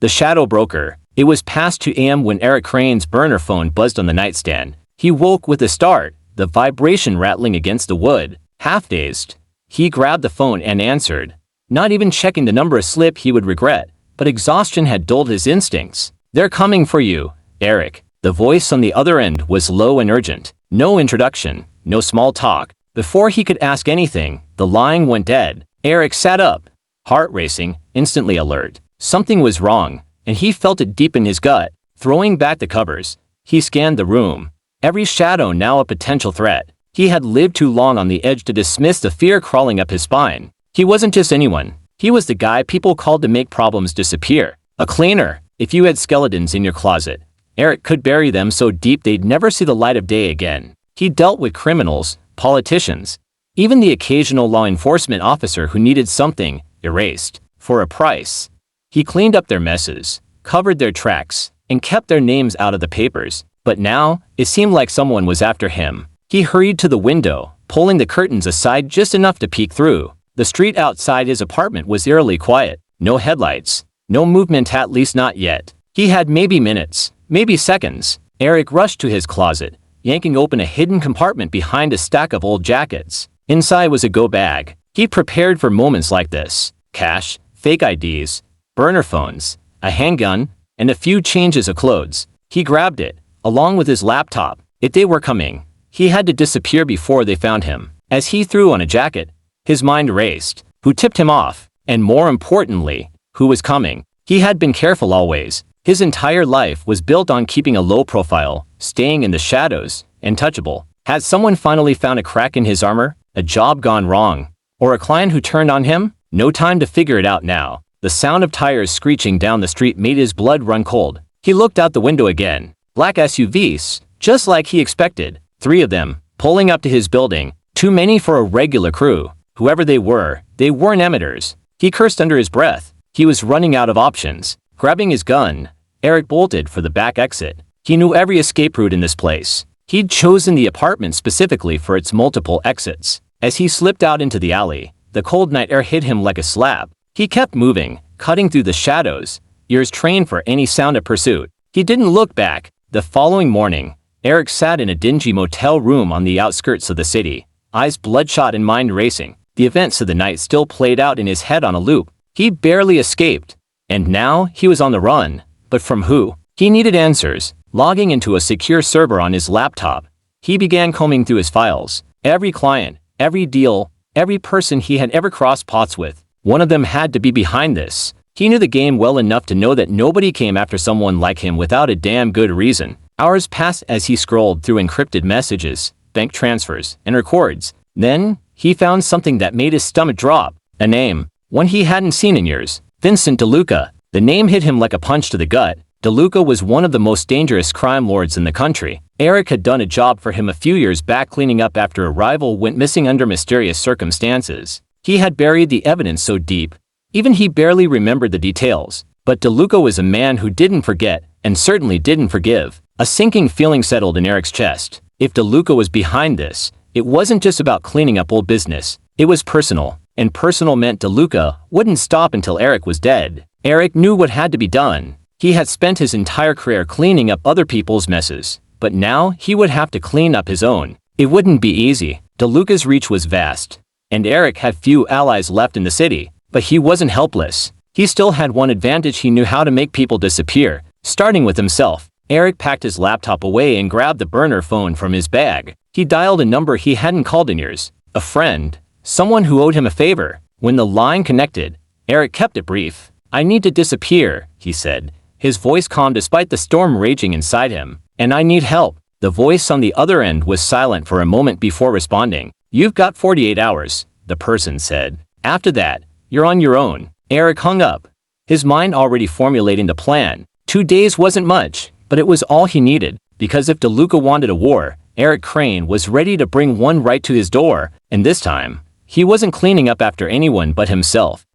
The shadow broker. It was past 2 a.m. when Eric Crane's burner phone buzzed on the nightstand. He woke with a start, the vibration rattling against the wood. Half-dazed, he grabbed the phone and answered. Not even checking the number a slip he would regret, but exhaustion had dulled his instincts. "They're coming for you, Eric." The voice on the other end was low and urgent. No introduction, no small talk. Before he could ask anything, the line went dead. Eric sat up, heart racing, instantly alert. Something was wrong, and he felt it deep in his gut. Throwing back the covers, he scanned the room. Every shadow now a potential threat. He had lived too long on the edge to dismiss the fear crawling up his spine. He wasn't just anyone. He was the guy people called to make problems disappear. A cleaner. If you had skeletons in your closet, Eric could bury them so deep they'd never see the light of day again. He dealt with criminals, politicians, even the occasional law enforcement officer who needed something erased for a price. He cleaned up their messes, covered their tracks, and kept their names out of the papers. But now, it seemed like someone was after him. He hurried to the window, pulling the curtains aside just enough to peek through. The street outside his apartment was eerily quiet. No headlights, no movement, at least not yet. He had maybe minutes, maybe seconds. Eric rushed to his closet, yanking open a hidden compartment behind a stack of old jackets. Inside was a go bag. He prepared for moments like this. Cash, fake IDs, burner phones, a handgun, and a few changes of clothes. He grabbed it, along with his laptop. If they were coming, he had to disappear before they found him. As he threw on a jacket, his mind raced. Who tipped him off? And more importantly, who was coming? He had been careful always. His entire life was built on keeping a low profile, staying in the shadows, untouchable. Had someone finally found a crack in his armor? A job gone wrong? Or a client who turned on him? No time to figure it out now. The sound of tires screeching down the street made his blood run cold. He looked out the window again. Black SUVs, just like he expected. 3 of them, pulling up to his building. Too many for a regular crew. Whoever they weren't amateurs. He cursed under his breath. He was running out of options. Grabbing his gun, Eric bolted for the back exit. He knew every escape route in this place. He'd chosen the apartment specifically for its multiple exits. As he slipped out into the alley, the cold night air hit him like a slap. He kept moving, cutting through the shadows, ears trained for any sound of pursuit. He didn't look back. The following morning, Eric sat in a dingy motel room on the outskirts of the city, eyes bloodshot and mind racing. The events of the night still played out in his head on a loop. He barely escaped, and now he was on the run. But from who? He needed answers. Logging into a secure server on his laptop, he began combing through his files. Every client, every deal, every person he had ever crossed paths with. One of them had to be behind this. He knew the game well enough to know that nobody came after someone like him without a damn good reason. Hours passed as he scrolled through encrypted messages, bank transfers, and records. Then, he found something that made his stomach drop. A name, one he hadn't seen in years. Vincent DeLuca. The name hit him like a punch to the gut. DeLuca was one of the most dangerous crime lords in the country. Eric had done a job for him a few years back cleaning up after a rival went missing under mysterious circumstances. He had buried the evidence so deep, even he barely remembered the details. But DeLuca was a man who didn't forget, and certainly didn't forgive. A sinking feeling settled in Eric's chest. If DeLuca was behind this, it wasn't just about cleaning up old business. It was personal, and personal meant DeLuca wouldn't stop until Eric was dead. Eric knew what had to be done. He had spent his entire career cleaning up other people's messes, but now he would have to clean up his own. It wouldn't be easy. DeLuca's reach was vast, and Eric had few allies left in the city, but he wasn't helpless. He still had one advantage: he knew how to make people disappear, starting with himself. Eric packed his laptop away and grabbed the burner phone from his bag. He dialed a number he hadn't called in years. A friend, someone who owed him a favor. When the line connected, Eric kept it brief. "I need to disappear," he said, his voice calm despite the storm raging inside him. "And I need help." The voice on the other end was silent for a moment before responding. "You've got 48 hours, the person said. "After that, you're on your own." Eric hung up, his mind already formulating the plan. 2 days wasn't much, but it was all he needed, because if DeLuca wanted a war, Eric Crane was ready to bring one right to his door, and this time, he wasn't cleaning up after anyone but himself.